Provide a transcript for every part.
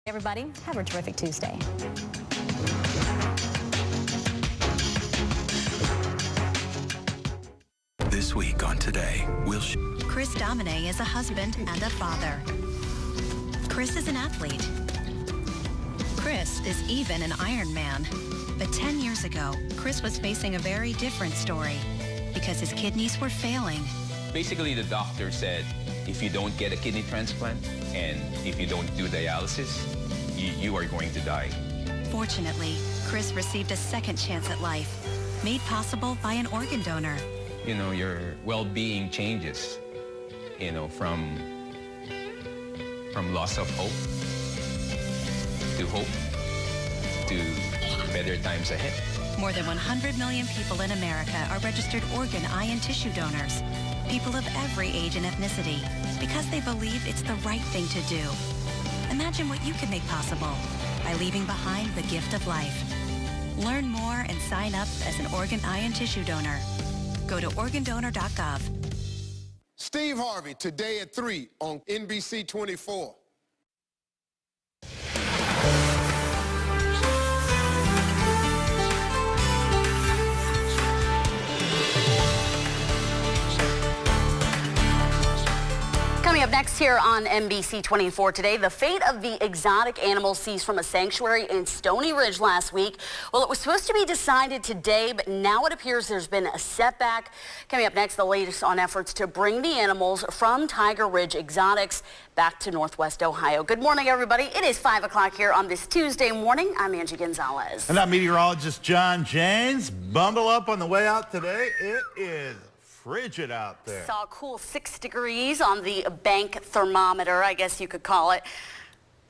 Everybody, have a terrific Tuesday. This week on Today, Chris Domine is a husband and a father. Chris is an athlete. Chris is even an Ironman. But 10 years ago, Chris was facing a very different story because his kidneys were failing. Basically, the doctor said, if you don't get a kidney transplant and if you don't do dialysis, you are going to die. Fortunately, Chris received a second chance at life, made possible by an organ donor. You know, your well-being changes, you know, from loss of hope to better times ahead. More than 100 million people in America are registered organ, eye, and tissue donors. People of every age and ethnicity, because they believe it's the right thing to do. Imagine what you can make possible by leaving behind the gift of life. Learn more and sign up as an organ, eye, and tissue donor. Go to organdonor.gov. Steve Harvey, today at 3 on NBC 24. Coming up next here on NBC 24 today, the fate of the exotic animals seized from a sanctuary in Stony Ridge last week. Well, it was supposed to be decided today, but now it appears there's been a setback. Coming up next, the latest on efforts to bring the animals from Tiger Ridge Exotics back to Northwest Ohio. Good morning, everybody. It is 5 o'clock here on this Tuesday morning. I'm Angie Gonzalez. And I'm meteorologist John Janes. Bundle up on the way out today. It is frigid out there. Saw a cool 6 degrees on the bank thermometer, I guess you could call it.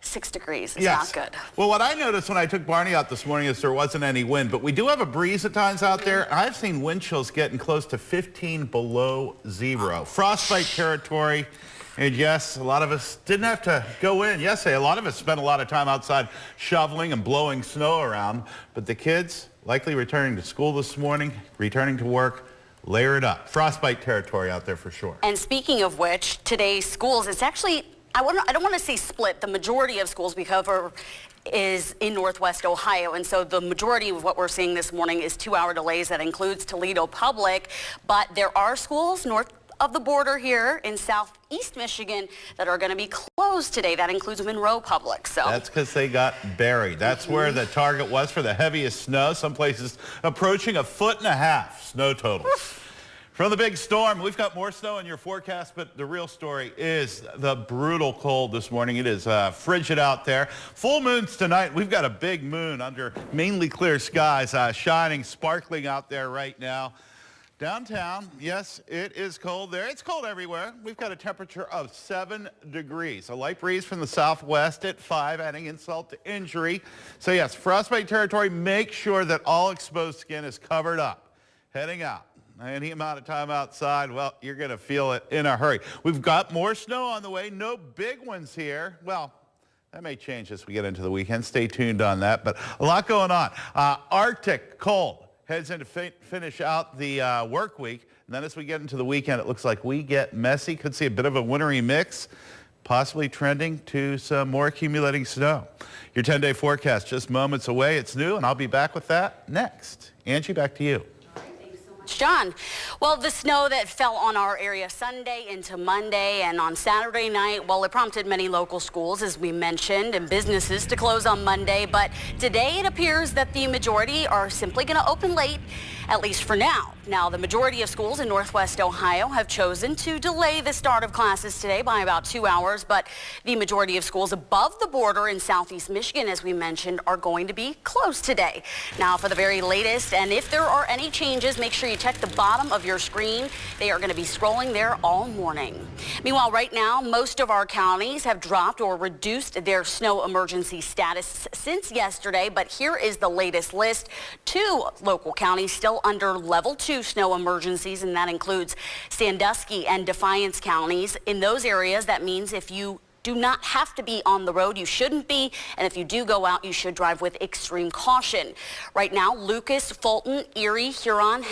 6 degrees is not good. Well, what I noticed when I took Barney out this morning is there wasn't any wind, but we do have a breeze at times out there. I've seen wind chills getting close to 15 below zero. Frostbite territory. And yes, a lot of us didn't have to go in yesterday. A lot of us spent a lot of time outside shoveling and blowing snow around. But the kids likely returning to school this morning, returning to work. Layer it up. Frostbite territory out there for sure. And speaking of which, today's schools, it's actually, I don't want to say split. The majority of schools we cover is in Northwest Ohio. And so the majority of what we're seeing this morning is 2-hour delays. That includes Toledo Public. But there are schools north of the border here in southeast Michigan that are going to be closed today. That includes Monroe Public. So that's because they got buried. That's where the target was for the heaviest snow. Some places approaching 1.5 feet snow totals. From the big storm, we've got more snow in your forecast, but the real story is the brutal cold this morning. It is frigid out there. Full moons tonight. We've got a big moon under mainly clear skies, shining, sparkling out there right now. Downtown, yes, it is cold there. It's cold everywhere. We've got a temperature of 7 degrees. A light breeze from the southwest at 5, adding insult to injury. So yes, frostbite territory. Make sure that all exposed skin is covered up. Heading out. Any amount of time outside, well, you're going to feel it in a hurry. We've got more snow on the way. No big ones here. Well, that may change as we get into the weekend. Stay tuned on that, but a lot going on. Arctic cold heads into finish out the work week. And then as we get into the weekend, it looks like we get messy. Could see a bit of a wintry mix, possibly trending to some more accumulating snow. Your 10-day forecast just moments away. It's new, and I'll be back with that next. Angie, back to you. John, well, the snow that fell on our area Sunday into Monday and on Saturday night, well, it prompted many local schools, as we mentioned, and businesses to close on Monday. But today it appears that the majority are simply going to open late, at least for now. Now, the majority of schools in Northwest Ohio have chosen to delay the start of classes today by about 2 hours, but the majority of schools above the border in southeast Michigan, as we mentioned, are going to be closed today. Now, for the very latest, and if there are any changes, make sure you check the bottom of your screen. They are going to be scrolling there all morning. Meanwhile, right now, most of our counties have dropped or reduced their snow emergency status since yesterday, but here is the latest list. 2 local counties still under level 2 snow emergencies, and that includes Sandusky and Defiance counties. In those areas, that means if you do not have to be on the road, you shouldn't be, and if you do go out, you should drive with extreme caution. Right now, Lucas, Fulton, Erie, Huron,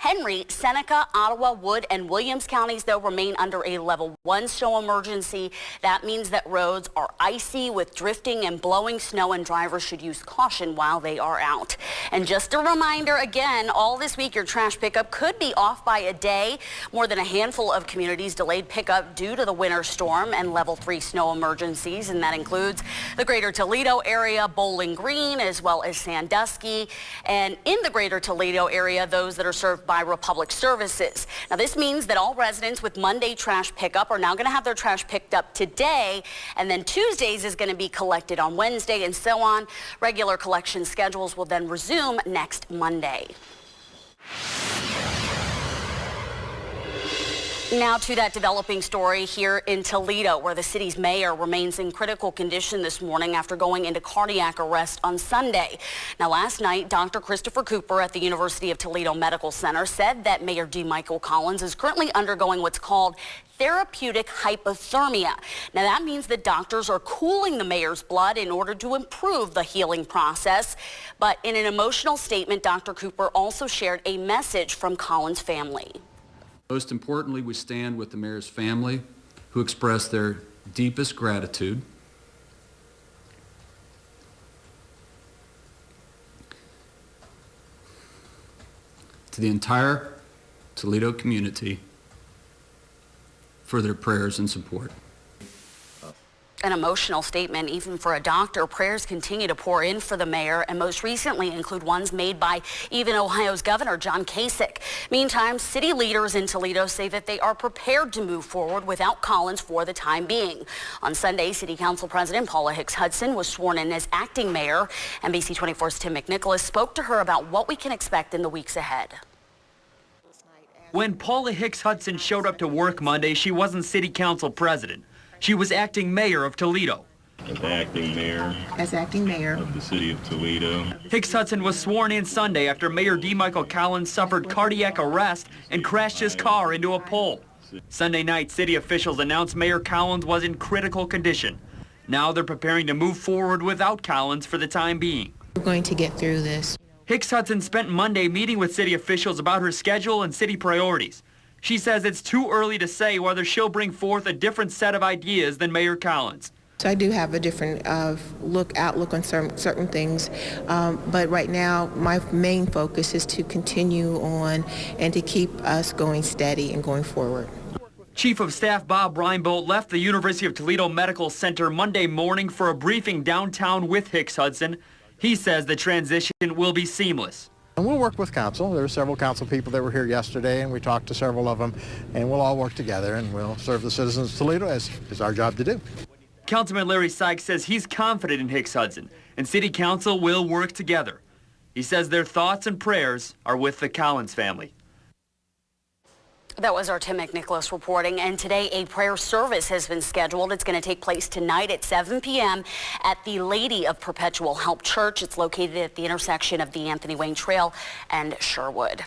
Henry, Seneca, Ottawa, Wood, and Williams counties, though, remain under a level 1 snow emergency. That means that roads are icy with drifting and blowing snow, and drivers should use caution while they are out. And just a reminder, again, all this week your trash pickup could be off by a day. More than a handful of communities delayed pickup due to the winter storm and level 3 snow emergencies, and that includes the Greater Toledo area, Bowling Green, as well as Sandusky. And in the Greater Toledo area, those that are served by Republic Services. Now, this means that all residents with Monday trash pickup are now going to have their trash picked up today, and then Tuesdays is going to be collected on Wednesday, and so on. Regular collection schedules will then resume next Monday. Now to that developing story here in Toledo, where the city's mayor remains in critical condition this morning after going into cardiac arrest on Sunday. Now, last night, Dr. Christopher Cooper at the University of Toledo Medical Center said that Mayor D. Michael Collins is currently undergoing what's called therapeutic hypothermia. Now, that means that doctors are cooling the mayor's blood in order to improve the healing process. But in an emotional statement, Dr. Cooper also shared a message from Collins' family. Most importantly, we stand with the mayor's family, who express their deepest gratitude to the entire Toledo community for their prayers and support. An emotional statement, even for a doctor. Prayers continue to pour in for the mayor, and most recently include ones made by even Ohio's Governor John Kasich. Meantime, city leaders in Toledo say that they are prepared to move forward without Collins for the time being. On Sunday, City Council President Paula Hicks Hudson was sworn in as acting mayor. NBC 24's Tim McNicholas spoke to her about what we can expect in the weeks ahead. When Paula Hicks Hudson showed up to work Monday, she wasn't city council president. She was acting mayor of Toledo. As acting mayor of the city of Toledo. Hicks Hudson was sworn in Sunday after Mayor D. Michael Collins suffered cardiac arrest and crashed his car into a pole. Sunday night, city officials announced Mayor Collins was in critical condition. Now they're preparing to move forward without Collins for the time being. We're going to get through this. Hicks Hudson spent Monday meeting with city officials about her schedule and city priorities. She says it's too early to say whether she'll bring forth a different set of ideas than Mayor Collins. So I do have a different outlook on certain things, but right now my main focus is to continue on and to keep us going steady and going forward. Chief of Staff Bob Reinbold left the University of Toledo Medical Center Monday morning for a briefing downtown with Hicks Hudson. He says the transition will be seamless. And we'll work with council. There were several council people that were here yesterday, and we talked to several of them, and we'll all work together, and we'll serve the citizens of Toledo as is our job to do. Councilman Larry Sykes says he's confident in Hicks Hudson, and City Council will work together. He says their thoughts and prayers are with the Collins family. That was our Tim McNicholas reporting, and today a prayer service has been scheduled. It's going to take place tonight at 7 p.m. at the Lady of Perpetual Help Church. It's located at the intersection of the Anthony Wayne Trail and Sherwood.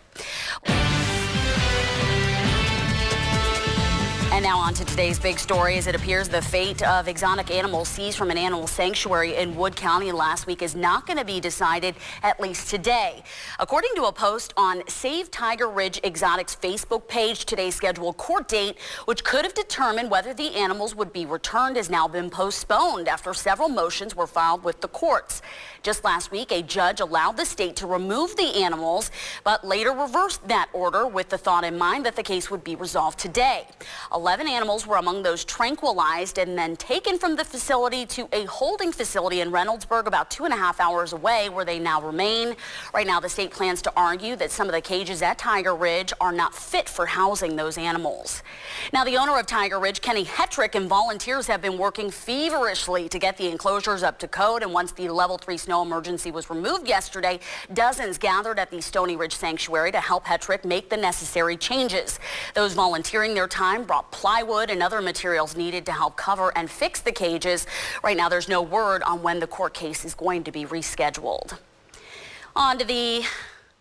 And now on to today's big story. As it appears, the fate of exotic animals seized from an animal sanctuary in Wood County last week is not going to be decided, at least today. According to a post on Save Tiger Ridge Exotics Facebook page, today's scheduled court date, which could have determined whether the animals would be returned, has now been postponed after several motions were filed with the courts. Just last week, a judge allowed the state to remove the animals, but later reversed that order with the thought in mind that the case would be resolved today. 11 animals were among those tranquilized and then taken from the facility to a holding facility in Reynoldsburg, about 2.5 hours away, where they now remain. Right now, the state plans to argue that some of the cages at Tiger Ridge are not fit for housing those animals. Now, the owner of Tiger Ridge, Kenny Hetrick, and volunteers have been working feverishly to get the enclosures up to code. And once the level 3 snow emergency was removed yesterday, dozens gathered at the Stony Ridge Sanctuary to help Hetrick make the necessary changes. Those volunteering their time brought plywood and other materials needed to help cover and fix the cages. Right now, there's no word on when the court case is going to be rescheduled. On to the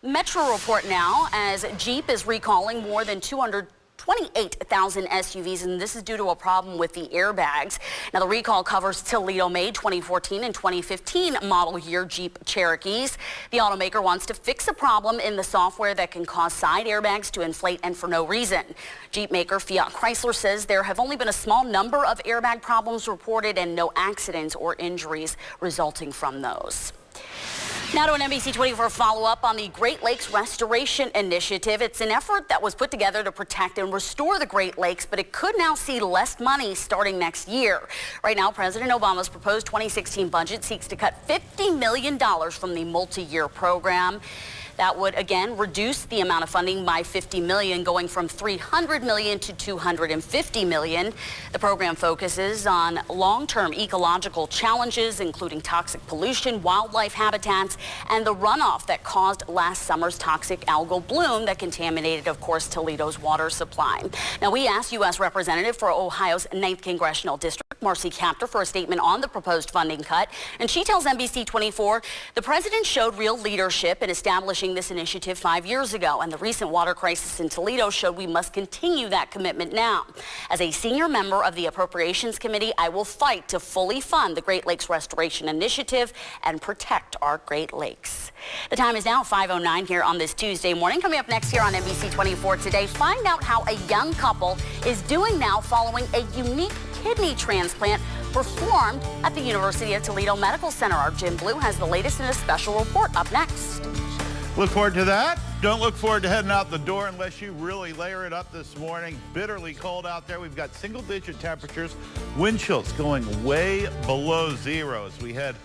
Metro Report now, as Jeep is recalling more than 200 28,000 SUVs, and this is due to a problem with the airbags. Now, the recall covers Toledo-made 2014 and 2015 model year Jeep Cherokees. The automaker wants to fix a problem in the software that can cause side airbags to inflate and for no reason. Jeep maker Fiat Chrysler says there have only been a small number of airbag problems reported and no accidents or injuries resulting from those. Now to an NBC 24 follow-up on the Great Lakes Restoration Initiative. It's an effort that was put together to protect and restore the Great Lakes, but it could now see less money starting next year. Right now, President Obama's proposed 2016 budget seeks to cut $50 million from the multi-year program. That would, again, reduce the amount of funding by $50 million, going from $300 million to $250 million. The program focuses on long-term ecological challenges, including toxic pollution, wildlife habitats, and the runoff that caused last summer's toxic algal bloom that contaminated, of course, Toledo's water supply. Now, we asked U.S. Representative for Ohio's 9th Congressional District, Marcy Kaptur, for a statement on the proposed funding cut. And she tells NBC 24 the president showed real leadership in establishing this initiative 5 years ago, and the recent water crisis in Toledo showed we must continue that commitment now. As a senior member of the Appropriations Committee, I will fight to fully fund the Great Lakes Restoration Initiative and protect our Great Lakes. The time is now 5:09 here on this Tuesday morning. Coming up next here on NBC 24 today, find out how a young couple is doing now following a unique kidney transplant performed at the University of Toledo Medical Center. Our Jim Blue has the latest in a special report up next. Look forward to that. Don't look forward to heading out the door unless you really layer it up this morning. Bitterly cold out there. We've got single-digit temperatures, wind chills going way below zero as we head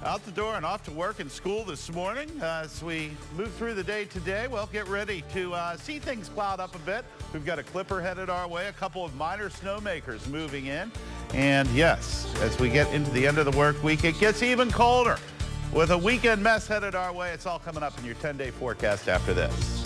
out the door and off to work and school this morning. As we move through the day today, well, get ready to see things cloud up a bit. We've got a clipper headed our way, a couple of minor snowmakers moving in. And yes, as we get into the end of the work week, it gets even colder. With a weekend mess headed our way, it's all coming up in your 10-day forecast after this.